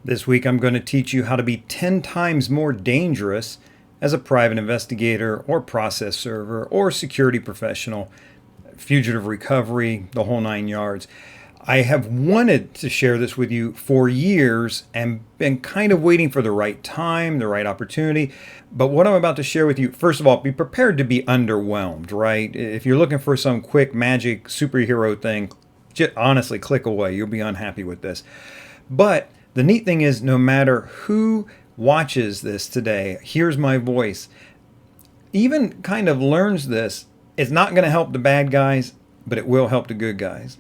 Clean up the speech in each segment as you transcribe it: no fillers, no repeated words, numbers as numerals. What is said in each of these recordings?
This week, I'm going to teach you how to be 10 times more dangerous as a private investigator or process server or security professional, fugitive recovery, the whole 9 yards. I have wanted to share this with you for years and been kind of waiting for the right time, the right opportunity. But what I'm about to share with you, first of all, be prepared to be underwhelmed, right? If you're looking for some quick magic superhero thing, just honestly click away. You'll be unhappy with this. But the neat thing is, no matter who watches this today, hears my voice, even kind of learns this, it's not going to help the bad guys, but it will help the good guys.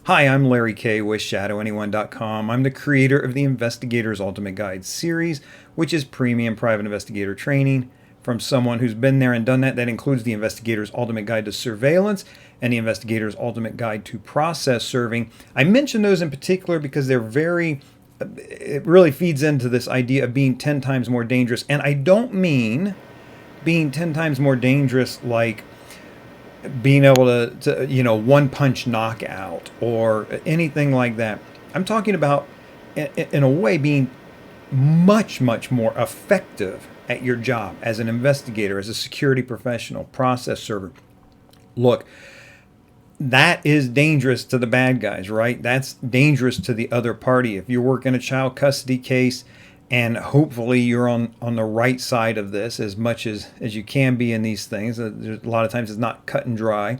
Hi, I'm Larry Kaye with ShadowAnyone.com. I'm the creator of the Investigator's Ultimate Guide series, which is premium private investigator training from someone who's been there and done that. That includes the Investigator's Ultimate Guide to Surveillance and the Investigator's Ultimate Guide to Process Serving. I mention those in particular because it really feeds into this idea of being 10 times more dangerous. And I don't mean being 10 times more dangerous like being able to one punch knockout or anything like that. I'm talking about, in a way, being much, much more effective at your job as an investigator, as a security professional, process server. Look, that is dangerous to the bad guys, right? That's dangerous to the other party. If you work in a child custody case, and hopefully you're on the right side of this as much as you can be in these things. There's a lot of times it's not cut and dry.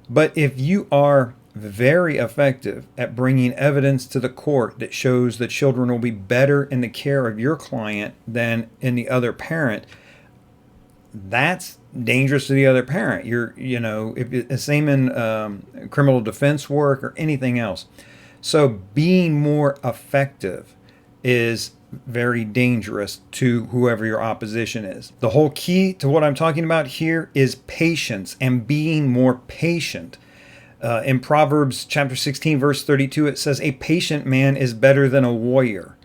But if you are very effective at bringing evidence to the court that shows that children will be better in the care of your client than in the other parent, that's dangerous to the other parent. Same in criminal defense work or anything else. So being more effective is very dangerous to whoever your opposition is. The whole key to what I'm talking about here is patience and being more patient. In Proverbs chapter 16, verse 32, it says, "A patient man is better than a warrior."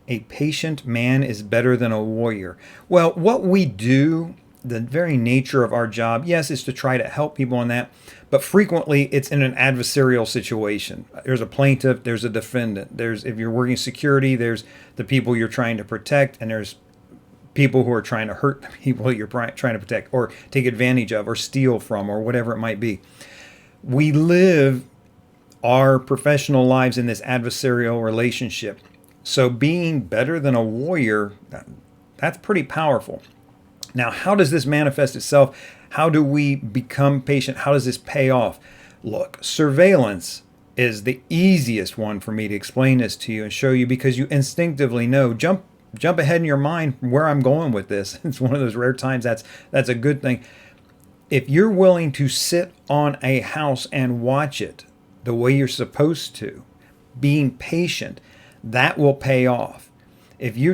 A patient man is better than a warrior. Well, what we do, the very nature of our job, yes, is to try to help people in that, but frequently it's in an adversarial situation. There's a plaintiff, there's a defendant. If you're working security, there's the people you're trying to protect, and there's people who are trying to hurt the people you're trying to protect or take advantage of or steal from or whatever it might be. We live our professional lives in this adversarial relationship. So being better than a warrior, that's pretty powerful. Now, how does this manifest itself? How do we become patient? How does this pay off? Look, surveillance is the easiest one for me to explain this to you and show you, because you instinctively know. Jump ahead in your mind where I'm going with this. It's one of those rare times that's a good thing. If you're willing to sit on a house and watch it the way you're supposed to, being patient, that will pay off. If you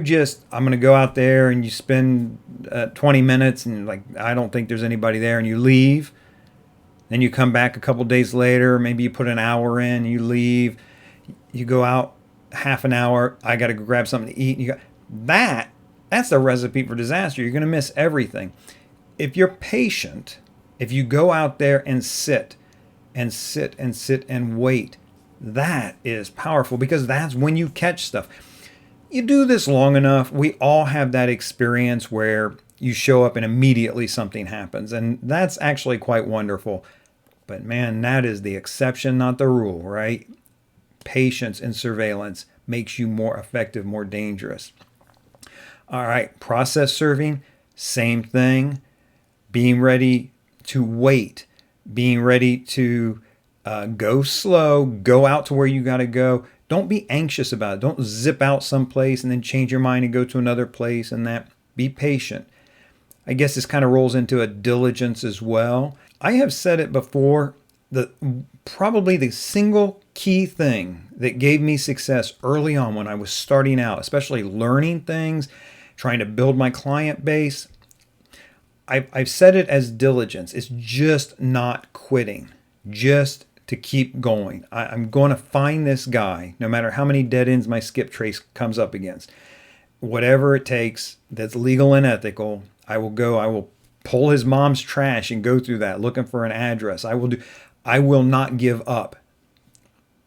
I'm going to go out there and you spend 20 minutes and I don't think there's anybody there, and you leave, then you come back a couple days later, maybe you put an hour in, you leave, you go out half an hour, I got to go grab something to eat. That's the recipe for disaster. You're going to miss everything. If you're patient, if you go out there and sit and sit and sit and wait, that is powerful, because that's when you catch stuff. You do this long enough, we all have that experience where you show up and immediately something happens. And that's actually quite wonderful. But man, that is the exception, not the rule, right? Patience in surveillance makes you more effective, more dangerous. All right, process serving, same thing. Being ready to wait, being ready to go slow, go out to where you got to go. Don't be anxious about it. Don't zip out someplace and then change your mind and go to another place and that. Be patient. I guess this kind of rolls into a diligence as well. I have said it before, probably the single key thing that gave me success early on when I was starting out, especially learning things, trying to build my client base, I've said it as diligence. It's just not quitting. Just to keep going. I'm going to find this guy, no matter how many dead ends my skip trace comes up against. Whatever it takes that's legal and ethical, I will go. I will pull his mom's trash and go through that looking for an address. I will not give up.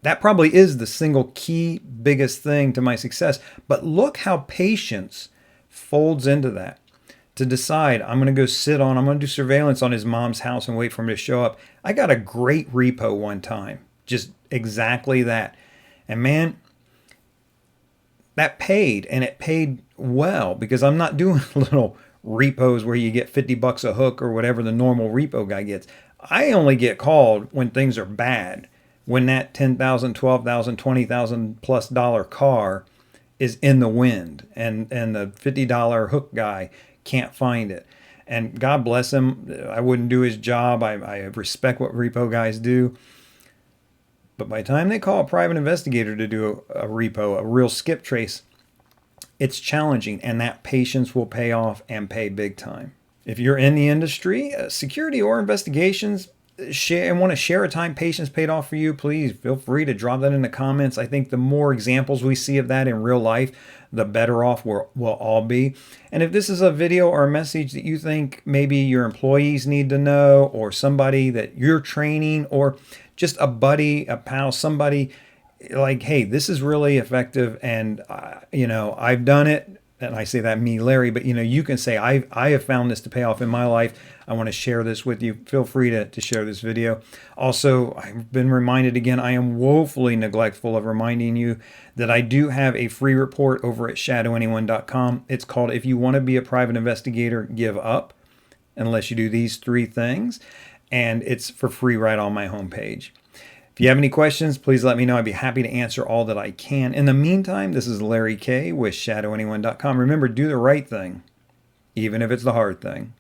That probably is the single key biggest thing to my success. But look how patience folds into that. To decide, I'm going to do surveillance on his mom's house and wait for him to show up. I got a great repo one time. Just exactly that. And man, that paid, and it paid well, because I'm not doing little repos where you get 50 bucks a hook or whatever the normal repo guy gets. I only get called when things are bad, when that $10,000, $12,000, $20,000 plus car is in the wind, and the $50 hook guy can't find it. And God bless him. I wouldn't do his job. I respect what repo guys do. But by the time they call a private investigator to do a repo, a real skip trace, it's challenging, and that patience will pay off and pay big time. If you're in the industry, security or investigations, and want to share a time patience paid off for you, please feel free to drop that in the comments. I think the more examples we see of that in real life, the better off we'll all be. And if this is a video or a message that you think maybe your employees need to know, or somebody that you're training, or just a buddy, a pal, somebody like, hey, this is really effective, and I've done it, and I say that me, Larry, but you can say I have found this to pay off in my life. I want to share this with you. Feel free to share this video. Also, I've been reminded again, I am woefully neglectful of reminding you that I do have a free report over at shadowanyone.com. It's called "If You Want to Be a Private Investigator, Give Up Unless You Do These 3 Things," and it's for free right on my homepage. If you have any questions, please let me know. I'd be happy to answer all that I can. In the meantime, this is Larry Kaye with shadowanyone.com. Remember, do the right thing, even if it's the hard thing.